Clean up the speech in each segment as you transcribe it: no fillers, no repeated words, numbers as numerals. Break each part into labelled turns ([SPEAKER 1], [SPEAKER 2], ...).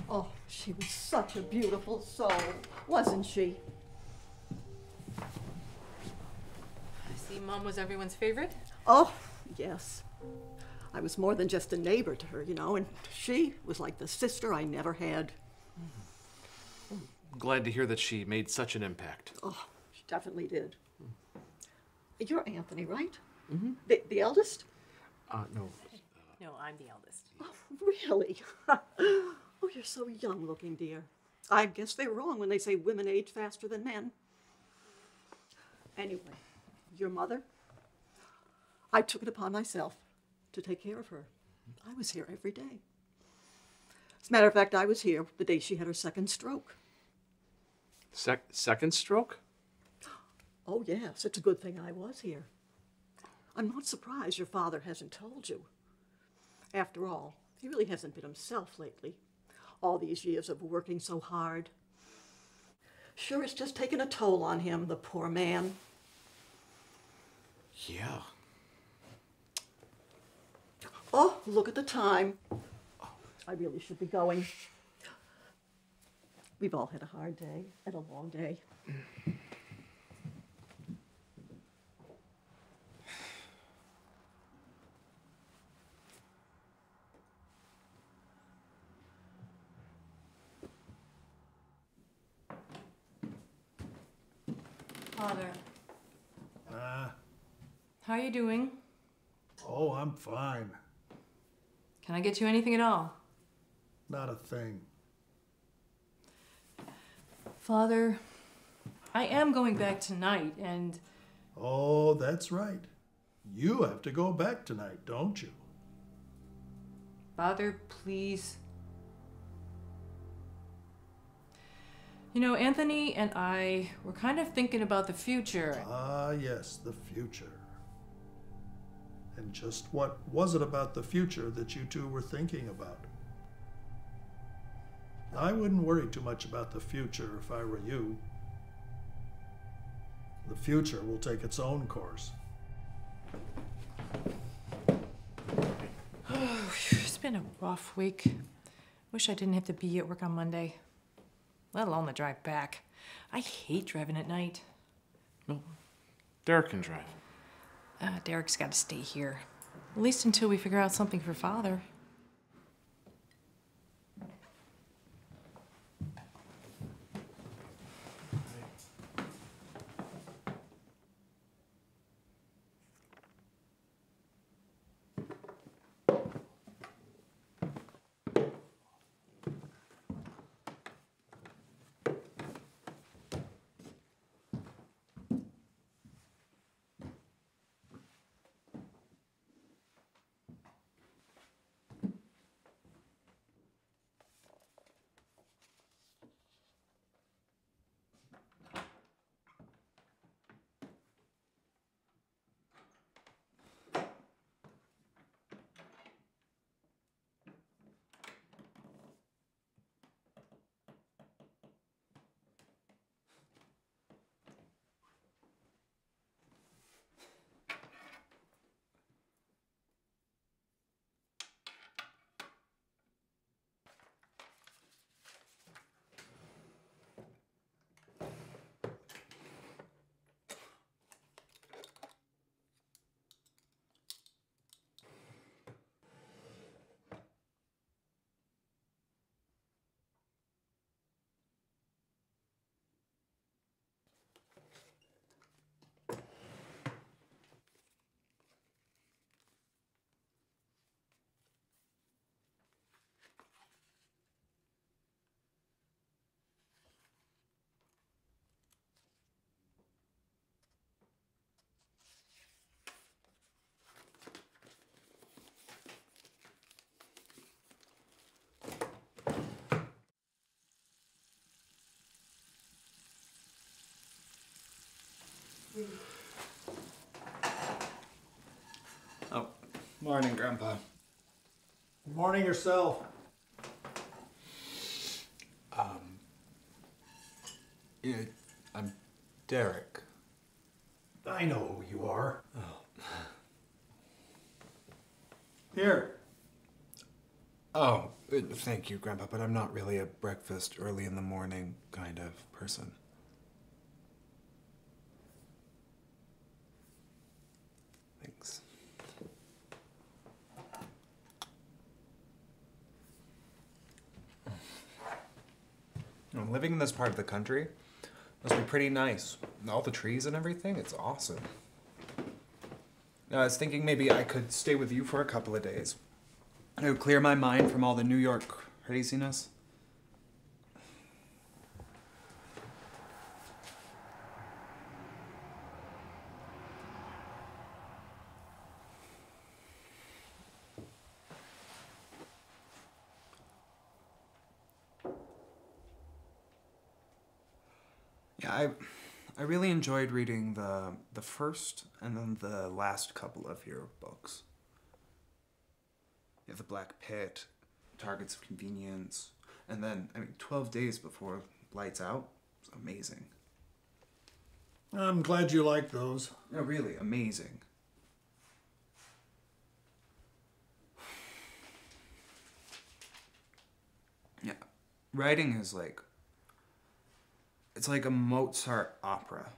[SPEAKER 1] Oh, she was such a beautiful soul, wasn't she?
[SPEAKER 2] I see Mom was everyone's favorite.
[SPEAKER 1] Oh, yes. I was more than just a neighbor to her, you know, and she was like the sister I never had.
[SPEAKER 3] I'm glad to hear that she made such an impact.
[SPEAKER 1] Oh, she definitely did. You're Anthony, right?
[SPEAKER 3] Mm-hmm.
[SPEAKER 1] The eldest?
[SPEAKER 3] No.
[SPEAKER 2] No, I'm the eldest.
[SPEAKER 1] Oh, really? Oh, you're so young looking, dear. I guess they're wrong when they say women age faster than men. Anyway, your mother? I took it upon myself to take care of her. I was here every day. As a matter of fact, I was here the day she had her second stroke.
[SPEAKER 3] Second stroke?
[SPEAKER 1] Oh, yes, it's a good thing I was here. I'm not surprised your father hasn't told you. After all, he really hasn't been himself lately. All these years of working so hard. Sure, it's just taken a toll on him, the poor man.
[SPEAKER 3] Yeah.
[SPEAKER 1] Oh, look at the time. I really should be going. We've all had a hard day and a long day.
[SPEAKER 2] Father. How are you doing?
[SPEAKER 4] Oh, I'm fine.
[SPEAKER 2] Can I get you anything at all?
[SPEAKER 4] Not a thing.
[SPEAKER 2] Father, I am going back tonight, and...
[SPEAKER 4] Oh, that's right. You have to go back tonight, don't you?
[SPEAKER 2] Father, please. You know, Anthony and I were kind of thinking about the future.
[SPEAKER 4] Ah, yes, the future. And just what was it about the future that you two were thinking about? I wouldn't worry too much about the future if I were you. The future will take its own course.
[SPEAKER 2] Oh, it's been a rough week. Wish I didn't have to be at work on Monday, let alone the drive back. I hate driving at night.
[SPEAKER 3] No. Derek can drive.
[SPEAKER 2] Derek's got to stay here, at least until we figure out something for Father.
[SPEAKER 5] Morning, Grandpa.
[SPEAKER 4] Morning yourself.
[SPEAKER 5] Yeah, I'm Derek.
[SPEAKER 4] I know who you are. Here.
[SPEAKER 5] Oh, thank you, Grandpa, but I'm not really a breakfast early in the morning kind of person. Thanks. Living in this part of the country must be pretty nice. All the trees and everything, it's awesome. Now, I was thinking maybe I could stay with you for a couple of days. It would clear my mind from all the New York craziness. Yeah, I really enjoyed reading the first and then the last couple of your books. You have The Black Pit, Targets of Convenience, and then, 12 Days Before Lights Out. It's amazing.
[SPEAKER 4] I'm glad you like those.
[SPEAKER 5] No, really, amazing. Yeah, writing is it's like a Mozart opera.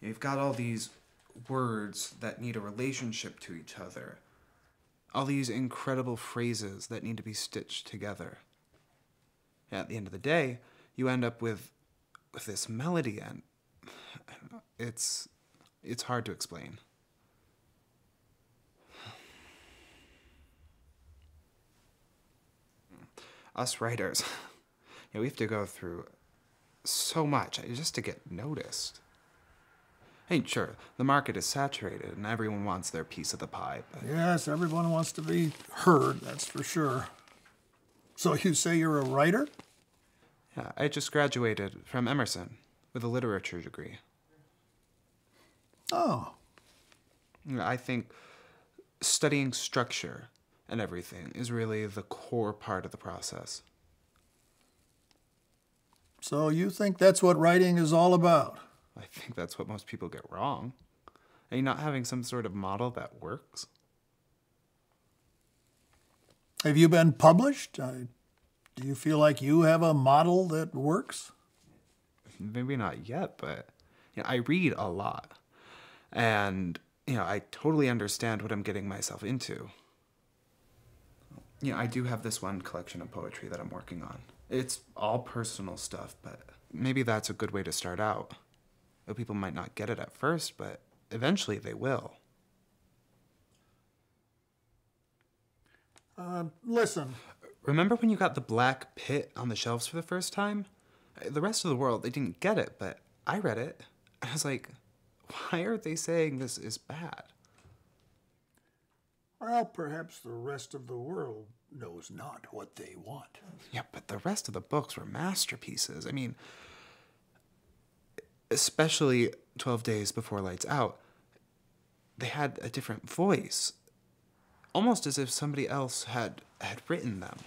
[SPEAKER 5] You've got all these words that need a relationship to each other. All these incredible phrases that need to be stitched together. At the end of the day, you end up with this melody, and I don't know, it's hard to explain. Us writers, we have to go through so much just to get noticed. Sure, the market is saturated and everyone wants their piece of the pie, but...
[SPEAKER 4] Yes, everyone wants to be heard, that's for sure. So you say you're a writer?
[SPEAKER 5] Yeah, I just graduated from Emerson with a literature degree.
[SPEAKER 4] Oh.
[SPEAKER 5] I think studying structure and everything is really the core part of the process.
[SPEAKER 4] So you think that's what writing is all about?
[SPEAKER 5] I think that's what most people get wrong. Are you not having some sort of model that works?
[SPEAKER 4] Have you been published? Do you feel like you have a model that works?
[SPEAKER 5] Maybe not yet, but I read a lot. And, I totally understand what I'm getting myself into. I do have this one collection of poetry that I'm working on. It's all personal stuff, but maybe that's a good way to start out. People might not get it at first, but eventually they will.
[SPEAKER 4] Listen.
[SPEAKER 5] Remember when you got The Black Pit on the shelves for the first time? The rest of the world, they didn't get it, but I read it. I was like, why are they saying this is bad?
[SPEAKER 4] Well, perhaps the rest of the world knows not what they want.
[SPEAKER 5] Yeah, but the rest of the books were masterpieces. Especially 12 Days Before Lights Out. They had a different voice. Almost as if somebody else had written them.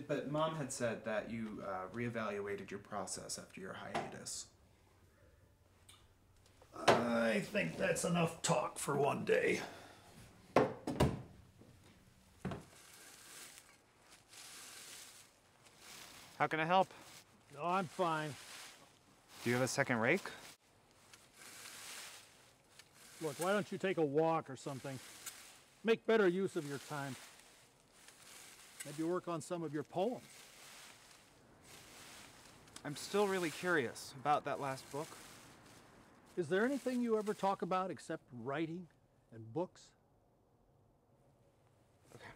[SPEAKER 5] But Mom had said that you reevaluated your process after your hiatus.
[SPEAKER 4] I think that's enough talk for one day.
[SPEAKER 3] How can I help?
[SPEAKER 6] No, I'm fine.
[SPEAKER 3] Do you have a second rake?
[SPEAKER 6] Look, why don't you take a walk or something? Make better use of your time. Maybe work on some of your poems.
[SPEAKER 3] I'm still really curious about that last book.
[SPEAKER 6] Is there anything you ever talk about except writing and books?
[SPEAKER 3] Okay.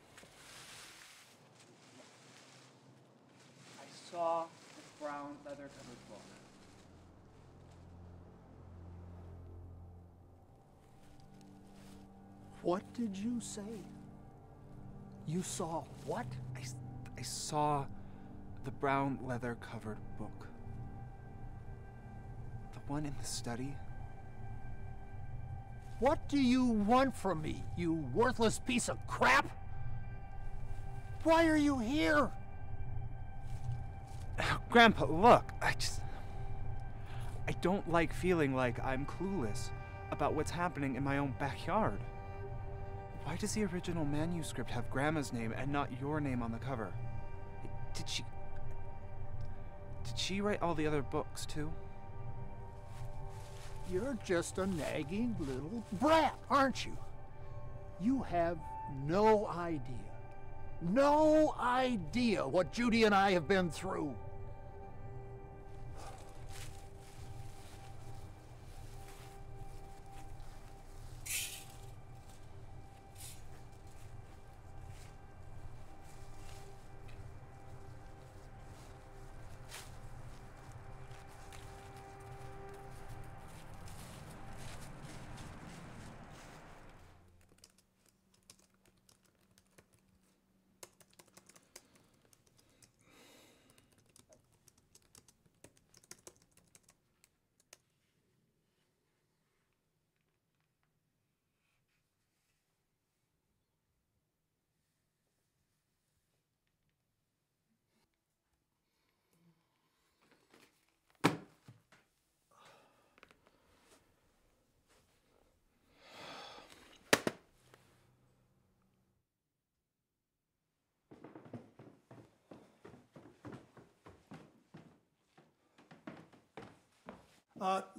[SPEAKER 7] I saw the brown leather-covered book.
[SPEAKER 6] What did you say? You saw what?
[SPEAKER 3] I saw the brown leather-covered book. The one in the study.
[SPEAKER 8] What do you want from me, you worthless piece of crap? Why are you here?
[SPEAKER 3] Grandpa, look, I don't like feeling like I'm clueless about what's happening in my own backyard. Why does the original manuscript have Grandma's name and not your name on the cover? Did she write all the other books too?
[SPEAKER 8] You're just a nagging little brat, aren't you? You have no idea what Judy and I have been through.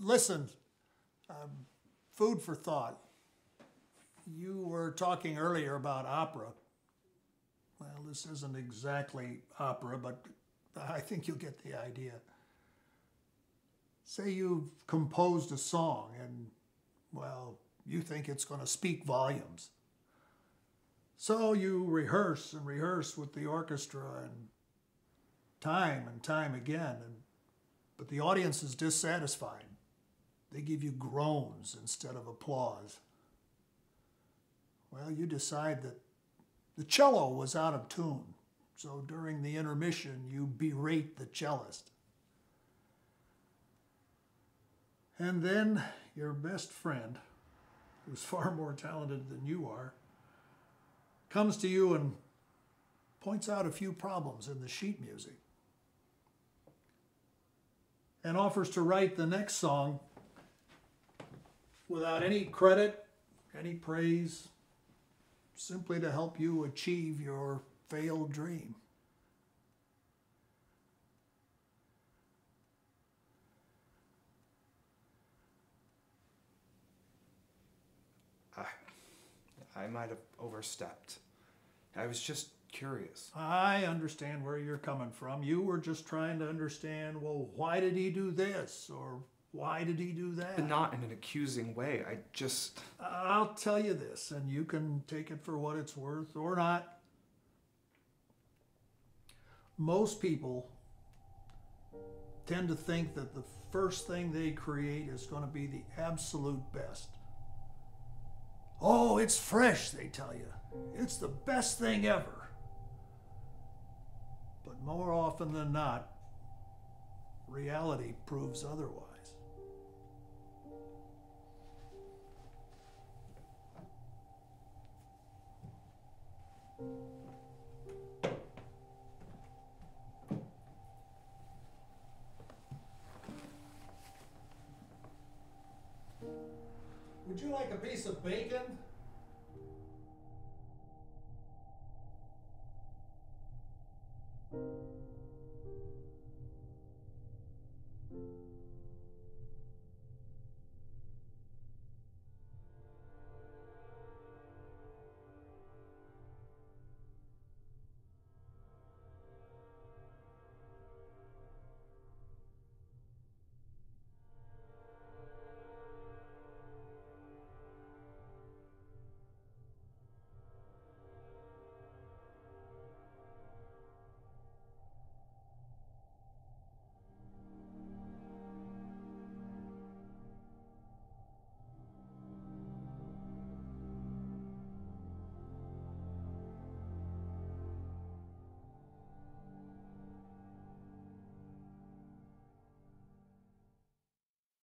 [SPEAKER 4] Listen, food for thought. You were talking earlier about opera. Well, this isn't exactly opera, but I think you'll get the idea. Say you've composed a song and, well, you think it's going to speak volumes. So you rehearse and rehearse with the orchestra and time again, but the audience is dissatisfied. They give you groans instead of applause. Well, you decide that the cello was out of tune, so during the intermission you berate the cellist. And then your best friend, who's far more talented than you are, comes to you and points out a few problems in the sheet music and offers to write the next song without any credit, any praise, simply to help you achieve your failed dream.
[SPEAKER 5] I might have overstepped. I was just curious.
[SPEAKER 4] I understand where you're coming from. You were just trying to understand, well, why did he do this? Or why did he do that?
[SPEAKER 5] But not in an accusing way.
[SPEAKER 4] I'll tell you this, and you can take it for what it's worth or not. Most people tend to think that the first thing they create is going to be the absolute best. Oh, it's fresh, they tell you. It's the best thing ever. But more often than not, reality proves otherwise. Would you like a piece of bacon?